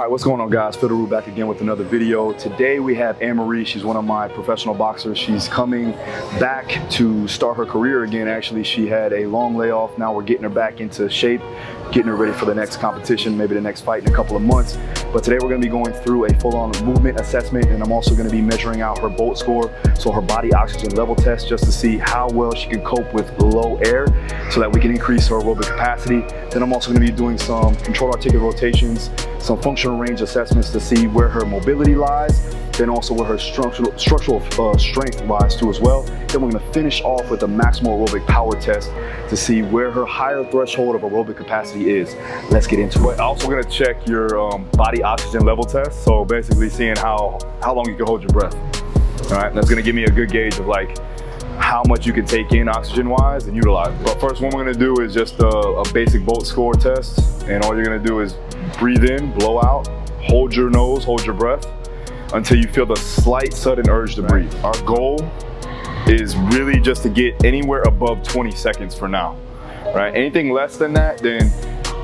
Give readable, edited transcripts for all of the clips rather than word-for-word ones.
right, what's going on, guys? Phil Daru back again with another video. Today we have Anne-Marie. She's one of my professional boxers. She's coming back to start her career again. Actually, she had a long layoff. Now we're getting her back into shape, getting her ready for the next competition, maybe the next fight in a couple of months. But today we're going to be going through a full-on movement assessment, and I'm also going to be measuring out her BOLT score, so her body oxygen level test, just to see how well she can cope with low air so that we can increase her aerobic capacity. Then I'm also going to be doing some controlled articular rotations, some functional range assessments to see where her mobility lies, then also where her structural strength lies too as well. Then we're going to finish off with a maximal aerobic power test to see where her higher threshold of aerobic capacity is. Let's get into it. Also going to check your body oxygen level test. So basically seeing how long you can hold your breath. All right, that's going to give me a good gauge of like how much you can take in oxygen wise and utilize. But first, what we're going to do is just a basic BOLT score test. And all you're going to do is breathe in, blow out, hold your nose, hold your breath until you feel the slight sudden urge to breathe. Our goal is really just to get anywhere above 20 seconds for now, right? Anything less than that, then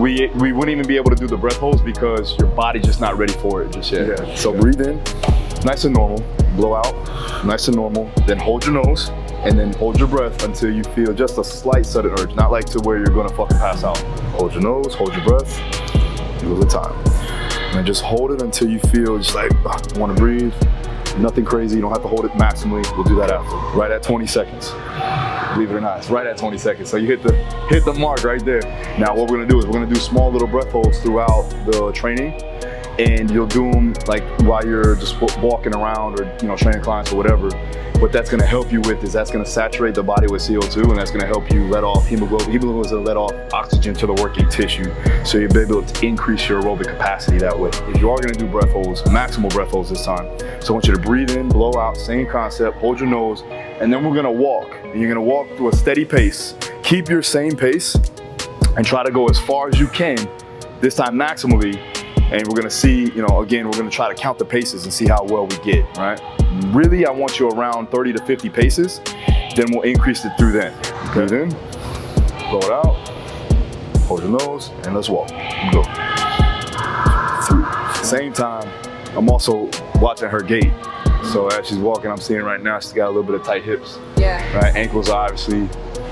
we wouldn't even be able to do the breath holds because your body's just not ready for it just yet. Yeah. So breathe in, nice and normal, blow out, nice and normal, then hold your nose, and then hold your breath until you feel just a slight sudden urge, not like to where you're gonna fucking pass out. Hold your nose, hold your breath, give it a time. And just hold it until you feel just like, wanna breathe. Nothing crazy, you don't have to hold it maximally. We'll do that after, right at 20 seconds. Believe it or not, it's right at 20 seconds. So you hit the mark right there. Now what we're gonna do is we're gonna do small little breath holds throughout the training, and you'll do them like while you're just walking around or training clients or whatever. What that's gonna help you with is that's gonna saturate the body with CO2, and that's gonna help you let off hemoglobin. Hemoglobin is gonna let off oxygen to the working tissue, so you'll be able to increase your aerobic capacity that way. If you are gonna do breath holds, maximal breath holds this time. So I want you to breathe in, blow out, same concept, hold your nose, and then we're gonna walk. And you're gonna walk through a steady pace. Keep your same pace and try to go as far as you can, this time maximally. And we're gonna see, again, we're gonna try to count the paces and see how well we get, right? Really, I want you around 30 to 50 paces, then we'll increase it through then. Okay. Breathe in, blow it out, hold your nose, and let's walk. Go. Same time, I'm also watching her gait. So as she's walking, I'm seeing right now, she's got a little bit of tight hips. Yeah. Right, ankles are obviously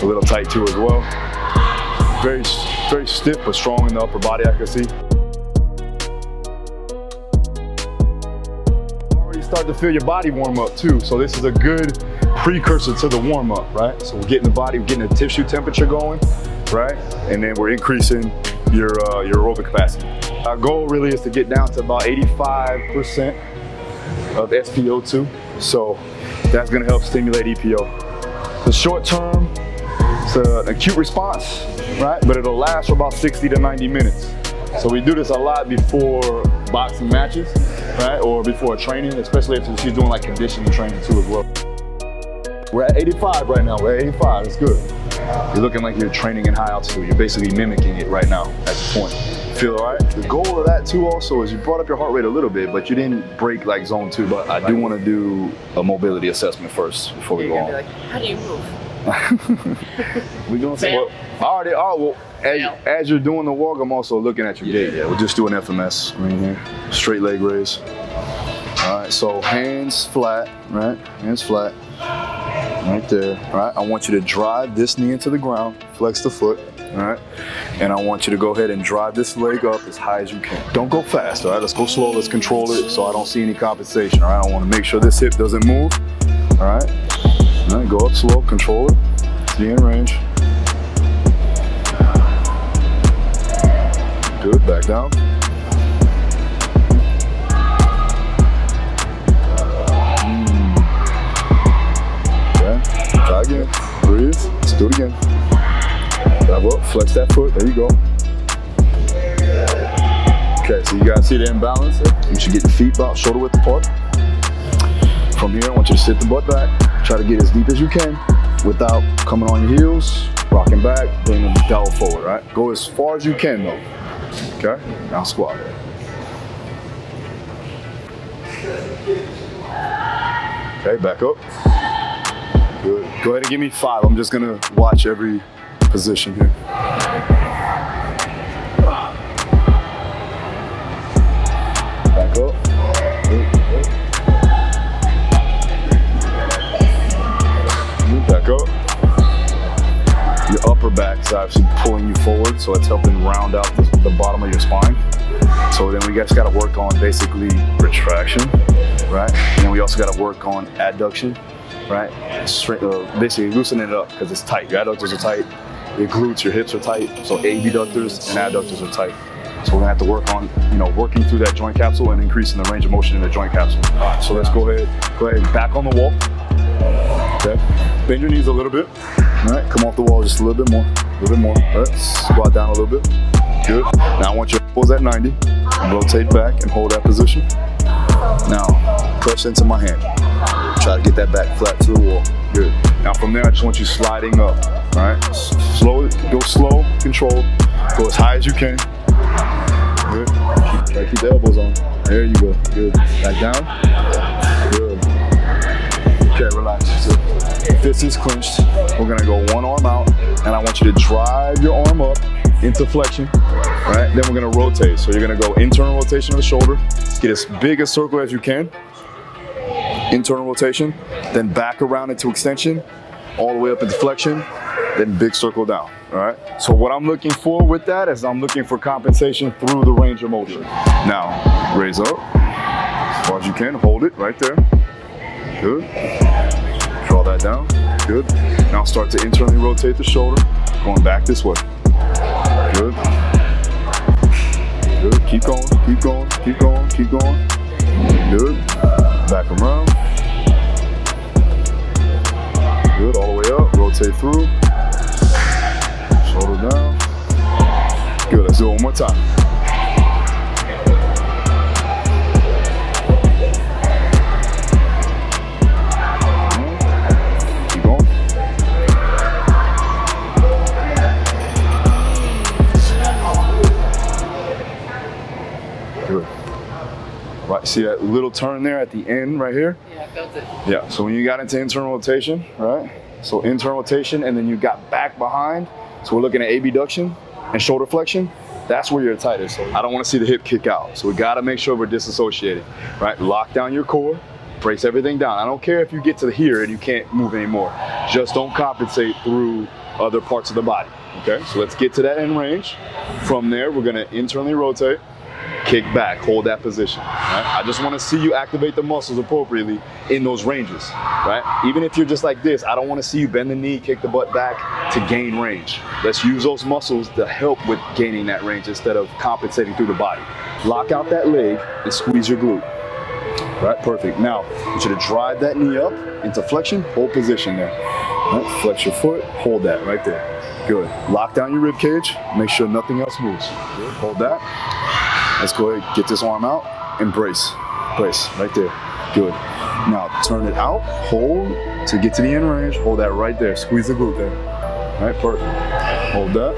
a little tight too as well. Very, very stiff, but strong in the upper body, I can see. Start to feel your body warm up too. So this is a good precursor to the warm up, right? So we're getting the body, we're getting the tissue temperature going, right? And then we're increasing your aerobic capacity. Our goal really is to get down to about 85% of SpO2. So that's gonna help stimulate EPO. The short term, it's an acute response, right? But it'll last for about 60 to 90 minutes. So we do this a lot before boxing matches, right? Or before training, especially if she's doing like conditioning training too as well. We're at 85 right now, we're at 85, it's good. You're looking like you're training in high altitude. You're basically mimicking it right now at this point. Feel all right? The goal of that too also is you brought up your heart rate a little bit, but you didn't break like zone 2. But I do want to do a mobility assessment first before we go on. Like, how do you move? We're doing some work. As you're doing the walk, I'm also looking at your gait. Yeah, we'll just do an FMS right here. Straight leg raise. All right, so hands flat, right? Hands flat, right there. All right, I want you to drive this knee into the ground, flex the foot, all right? And I want you to go ahead and drive this leg up as high as you can. Don't go fast, all right? Let's go slow, let's control it so I don't see any compensation, all right? I want to make sure this hip doesn't move, all right? All right, go up slow, control it, stay in range. Good, back down. Okay, try again, breathe, let's do it again. Dive up, flex that foot, there you go. Okay, so you guys see the imbalance? You should get the feet about shoulder width apart. From here, I want you to sit the butt back, try to get as deep as you can without coming on your heels, rocking back, bringing the dowel forward, right? Go as far as you can though. Okay, now squat. Okay, back up. Good. Go ahead and give me 5. I'm just gonna watch every position here. Back up. Good. Back up. Your upper back is actually pulling you forward, so it's helping round out the bottom of your spine. So then we just got to work on basically retraction, right? And then we also got to work on adduction, right? Basically loosening it up because it's tight. Your adductors are tight, your glutes, your hips are tight. So abductors and adductors are tight. So we're gonna have to work on, working through that joint capsule and increasing the range of motion in the joint capsule. All right, so let's go ahead, back on the wall. Okay, bend your knees a little bit. All right, come off the wall just a little bit more, All right, squat down a little bit. Good. Now I want your elbows at 90. Rotate back and hold that position. Now, press into my hand. Try to get that back flat to the wall. Good. Now from there, I just want you sliding up. All right, go slow, controlled. Go as high as you can. Good. Try to keep the elbows on. There you go. Good. Back down. Good. Okay, relax. So, fist is clenched. We're gonna go one arm out, and I want you to drive your arm up into flexion. Right? Then we're gonna rotate. So you're gonna go internal rotation of the shoulder. Get as big a circle as you can. Internal rotation. Then back around into extension, all the way up into flexion. Then big circle down. All right. So what I'm looking for with that is I'm looking for compensation through the range of motion. Now, raise up as far as you can. Hold it right there. Good. Draw that down. Good. Now start to internally rotate the shoulder, going back this way. Good. Good. Keep going. Keep going. Keep going. Keep going. Good. Back around. Good. All the way up. Rotate through. Shoulder down. Good, let's do it one more time. Keep going. Good. Right, see that little turn there at the end right here? Yeah, I felt it. Yeah, so when you got into internal rotation, right? So internal rotation, and then you got back behind. So we're looking at abduction and shoulder flexion. That's where you're tightest. So I don't want to see the hip kick out. So we got to make sure we're disassociated, right? Lock down your core, brace everything down. I don't care if you get to here and you can't move anymore. Just don't compensate through other parts of the body, okay? So let's get to that end range. From there, we're going to internally rotate, kick back, hold that position, right? I just want to see you activate the muscles appropriately in those ranges, right? Even if you're just like this, I don't want to see you bend the knee, kick the butt back to gain range. Let's use those muscles to help with gaining that range instead of compensating through the body. Lock out that leg and squeeze your glute. Right, perfect. Now, I want you to drive that knee up into flexion, hold position there. Right, flex your foot, hold that right there. Good. Lock down your rib cage, make sure nothing else moves. Good. Hold that. Let's go ahead, get this arm out and brace. Brace, right there. Good. Now, turn it out, hold to get to the end range. Hold that right there. Squeeze the glute there. All right, perfect. Hold that.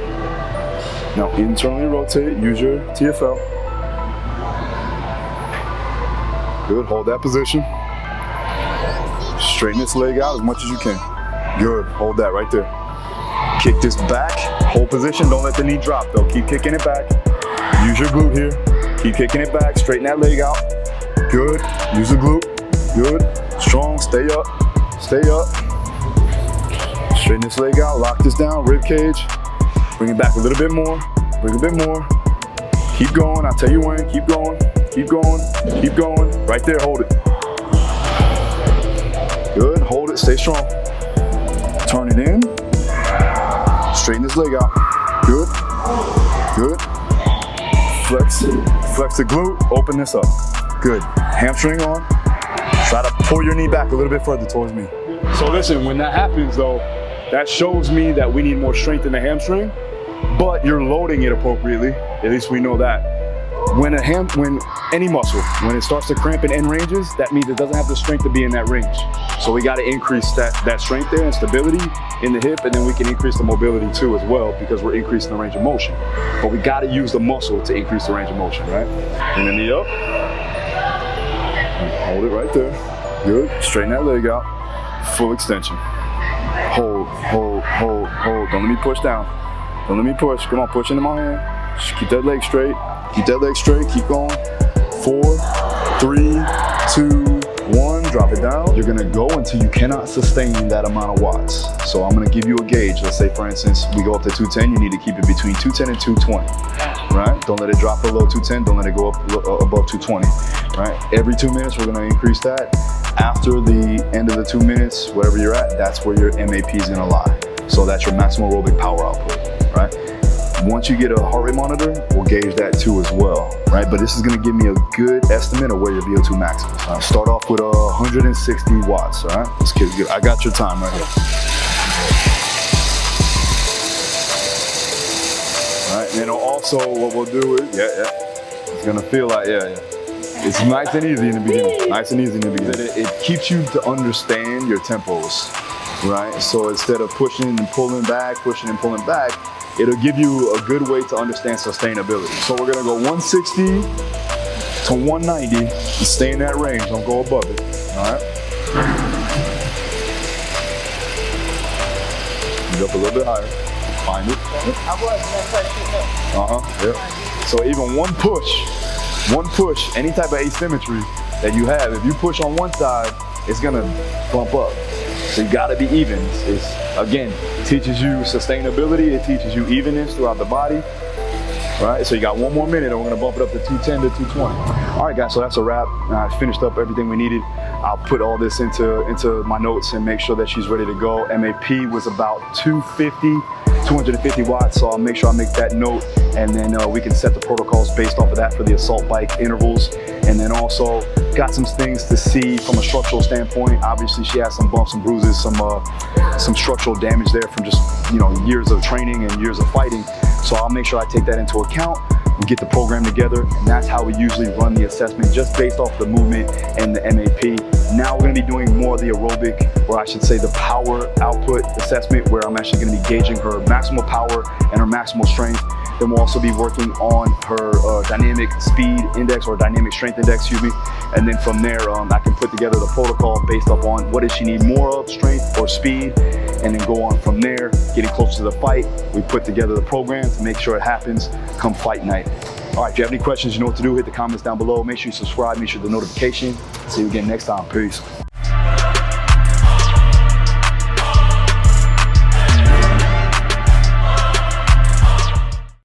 Now, internally rotate, use your TFL. Good, hold that position. Straighten this leg out as much as you can. Good, hold that right there. Kick this back, hold position, don't let the knee drop though. Keep kicking it back. Use your glute here. Keep kicking it back, straighten that leg out. Good, use the glute. Good, strong, stay up, stay up. Straighten this leg out, lock this down, rib cage. Bring it back a little bit more, bring it a bit more. Keep going, I'll tell you when, keep going, keep going, keep going. Right there, hold it. Good, hold it, stay strong. Turn it in. Straighten this leg out. Good, good. Flex the glute, open this up. Good, hamstring on. Try to pull your knee back a little bit further towards me. So listen, when that happens though, that shows me that we need more strength in the hamstring, but you're loading it appropriately. At least we know that. When any muscle, when it starts to cramp in end ranges, that means it doesn't have the strength to be in that range. So we got to increase that strength there and stability in the hip, and then we can increase the mobility too as well because we're increasing the range of motion. But we got to use the muscle to increase the range of motion, right? Bring the knee up. Hold it right there. Good. Straighten that leg out. Full extension. Hold, hold, hold, hold. Don't let me push down. Don't let me push. Come on, push into my hand. Just keep that leg straight. Keep that leg straight. Keep going. 4, 3, 2, 1, drop it down. You're gonna go until you cannot sustain that amount of watts. So I'm gonna give you a gauge. Let's say, for instance, we go up to 210, you need to keep it between 210 and 220, right? Don't let it drop below 210, don't let it go up above 220, right? Every 2 minutes, we're gonna increase that. After the end of the 2 minutes, whatever you're at, that's where your MAP is gonna lie. So that's your maximum aerobic power output, right? Once you get a heart rate monitor, we'll gauge that too as well, right? But this is gonna give me a good estimate of where your VO2 max is. Right? Start off with 160 watts, all right? Let's get good. I got your time right here. All right, and then also what we'll do is, it's gonna feel like, it's nice and easy in the beginning. Nice and easy in the beginning. It keeps you to understand your tempos, right? So instead of pushing and pulling back, it'll give you a good way to understand sustainability. So we're gonna go 160 to 190 and stay in that range. Don't go above it, all right? Get up a little bit higher. Find it. So even one push, any type of asymmetry that you have, if you push on one side, it's gonna bump up. So you gotta be even. It's again, teaches you sustainability, it teaches you evenness throughout the body. Right, so you got 1 more minute and we're gonna bump it up to 210 to 220. All right guys, so that's a wrap. I finished up everything we needed. I'll put all this into my notes and make sure that she's ready to go. MAP was about 250 watts, so I'll make sure I make that note, and then we can set the protocols based off of that for the assault bike intervals. And then also got some things to see from a structural standpoint. Obviously she has some bumps and bruises, some structural damage there from just years of training and years of fighting. So I'll make sure I take that into account. We get the program together, and that's how we usually run the assessment, just based off the movement and the MAP. Now we're gonna be doing more of the aerobic, or I should say the power output assessment, where I'm actually gonna be gauging her maximal power and her maximal strength. Then we'll also be working on her dynamic speed index, or dynamic strength index, excuse me. And then from there, I can put together the protocol based upon what does she need more of, strength or speed, and then go on from there, getting closer to the fight. We put together the program to make sure it happens come fight night. All right, if you have any questions, you know what to do. Hit the comments down below. Make sure you subscribe, make sure the notification. See you again next time. Peace.